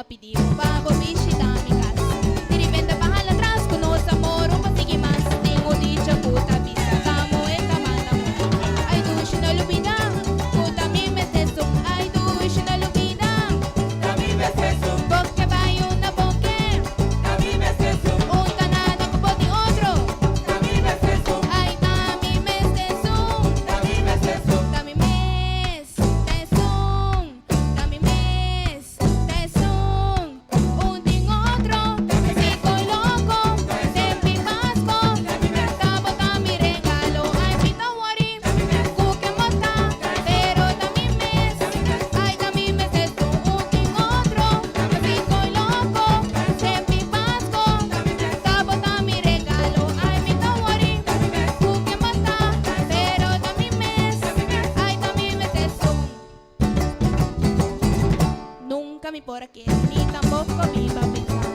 a pedir un favor, visita mi casa. De repente baja atrás con los amor, un pasigue más. Tengo dicha puta vista, vamos esta mala mujer. Ay, duche no lo olvida, puta mi me teso. Ay, duche no lo olvida, También me ceso, porque vai una boque. también me ceso, Un tanado como de otro. también me ceso, Ay, dami me teso. también me ceso, Dami mes, tesón. Dami mes, tesón. Un din otro, fico loco, sempre vasco. Tabo dami regalo, ay mi no worry. Cuque mota, pero dami mes. Ay dami mes tesón, un din otro, fico loco, sempre vasco. Tabo dami regalo, ay mi no worry. Cuque mota, pero dami mes. Ay dami mes tesón. Nunca me por aquí, ni tampoco me iba a pensar.